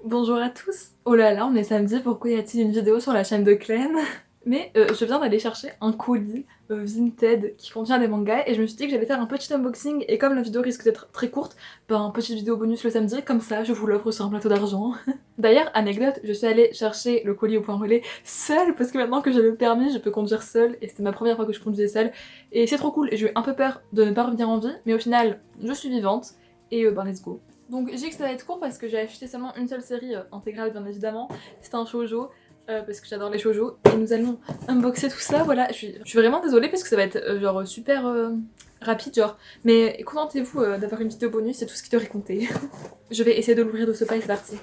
Bonjour à tous. Oh là là, on est samedi, pourquoi y a-t-il une vidéo sur la chaîne de Clem? Mais je viens d'aller chercher un colis Vinted qui contient des mangas et je me suis dit que j'allais faire un petit unboxing et comme la vidéo risque d'être très courte, ben petite vidéo bonus le samedi, comme ça je vous l'offre sur un plateau d'argent. D'ailleurs, anecdote, je suis allée chercher le colis au point relais seule parce que maintenant que j'ai le permis, je peux conduire seule et c'était ma première fois que je conduisais seule et c'est trop cool et j'ai eu un peu peur de ne pas revenir en vie, mais au final, je suis vivante et ben let's go. Donc j'ai dit que ça va être court parce que j'ai acheté seulement une seule série intégrale bien évidemment, c'est un shoujo parce que j'adore les shoujo et nous allons unboxer tout ça, voilà, je suis vraiment désolée parce que ça va être genre super rapide genre, mais contentez-vous d'avoir une vidéo bonus, c'est tout ce qui devrait compter. Je vais essayer de l'ouvrir de ce pas et c'est parti.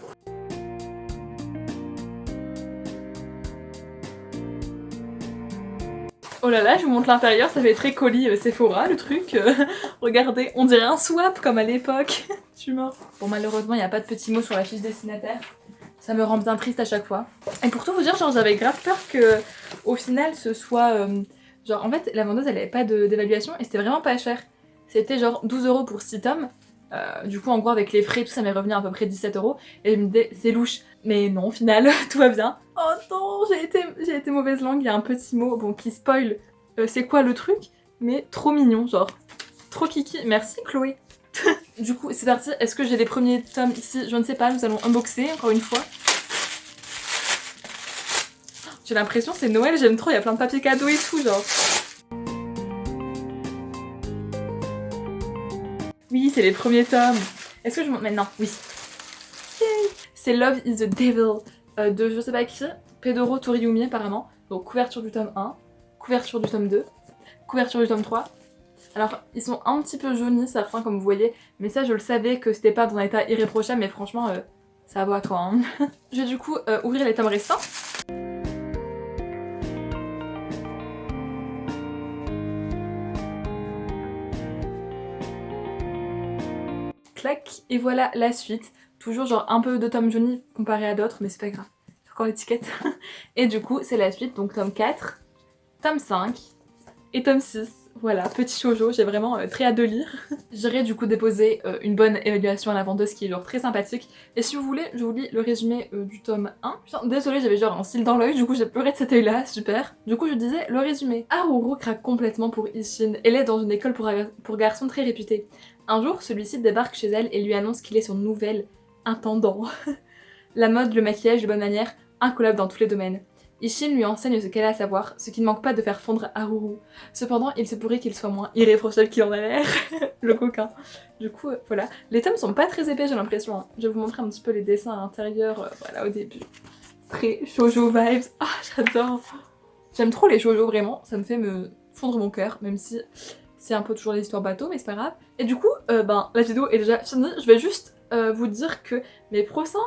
Oh là là, je vous montre l'intérieur, ça fait très colis Sephora le truc. Regardez, on dirait un swap comme à l'époque. Je suis morte. Bon malheureusement il n'y a pas de petits mots sur la fiche destinataire. Ça me rend bien triste à chaque fois. Et pour tout vous dire, genre j'avais grave peur que au final ce soit... genre en fait la vendeuse elle avait pas d'évaluation et c'était vraiment pas cher. C'était genre 12 € pour 6 tomes. Du coup en gros avec les frais tout ça m'est revenu à peu près 17 € et je me disais c'est louche. Mais non au final tout va bien. Oh non j'ai été mauvaise langue, il y a un petit mot bon qui spoil c'est quoi le truc, mais trop mignon genre. Trop kiki, merci Chloé. Du coup c'est parti, est-ce que j'ai les premiers tomes ici? Je ne sais pas, nous allons unboxer encore une fois. J'ai l'impression c'est Noël, j'aime trop, il y a plein de papiers cadeaux et tout genre. Oui c'est les premiers tomes. Est-ce que je montre maintenant? Oui. C'est Love is the Devil de je sais pas qui, Pedoro Toriumi apparemment. Donc couverture du tome 1, couverture du tome 2, couverture du tome 3. Alors ils sont un petit peu jaunis certains comme vous voyez, mais ça je le savais que c'était pas dans un état irréprochable, mais franchement ça va quoi hein. Je vais du coup ouvrir les tomes restants. Clac, et voilà la suite. Toujours genre un peu de tome jaunis comparé à d'autres, mais c'est pas grave. C'est encore l'étiquette. Et du coup c'est la suite, donc tome 4, tome 5 et tome 6. Voilà, petit shoujo, j'ai vraiment très hâte de lire. J'irai du coup déposer une bonne évaluation à la vendeuse qui est genre très sympathique. Et si vous voulez, je vous lis le résumé du tome 1. Putain, désolée, j'avais genre un cil dans l'œil, du coup j'ai pleuré de cet œil là, super. Du coup je disais le résumé. Haruru craque complètement pour Isshin. Elle est dans une école pour garçons très réputée. Un jour, celui-ci débarque chez elle et lui annonce qu'il est son nouvel intendant. La mode, le maquillage, de bonne manière, incollable dans tous les domaines. Isshin lui enseigne ce qu'elle a à savoir, ce qui ne manque pas de faire fondre Haruru. Cependant, il se pourrait qu'il soit moins irréprochable qu'il en a l'air. Le coquin. Du coup, voilà. Les tomes sont pas très épais, j'ai l'impression. Hein. Je vais vous montrer un petit peu les dessins à l'intérieur, voilà, au début. Très shoujo vibes. Ah, j'adore. J'aime trop les shoujo, vraiment. Ça me fait me fondre mon cœur, même si c'est un peu toujours des histoires bateaux, mais c'est pas grave. Et du coup, ben, la vidéo est déjà finie. Je vais juste vous dire que mes prochains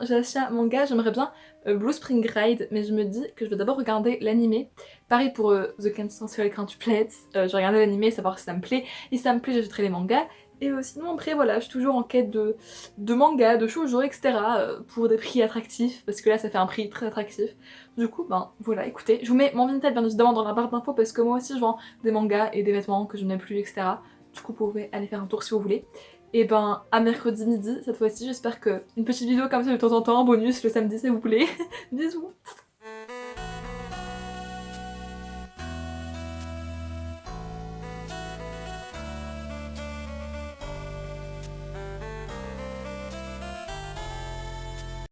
achats manga, j'aimerais bien Blue Spring Ride, mais je me dis que je vais d'abord regarder l'animé. Pareil pour The Consensual Quintuplets, je vais regarder l'animé, savoir si ça me plaît, et si ça me plaît, j'achèterai les mangas. Et sinon après voilà, je suis toujours en quête de mangas, de shoujo, etc. Pour des prix attractifs, parce que là ça fait un prix très attractif. Du coup, ben voilà, écoutez, je vous mets mon Vinted bien évidemment dans la barre d'infos parce que moi aussi je vends des mangas et des vêtements que je n'aime plus, etc. Du coup, vous pouvez aller faire un tour si vous voulez. Et ben, à mercredi midi, cette fois-ci, j'espère que une petite vidéo comme ça de temps en temps, bonus le samedi s'il vous plaît. Bisous!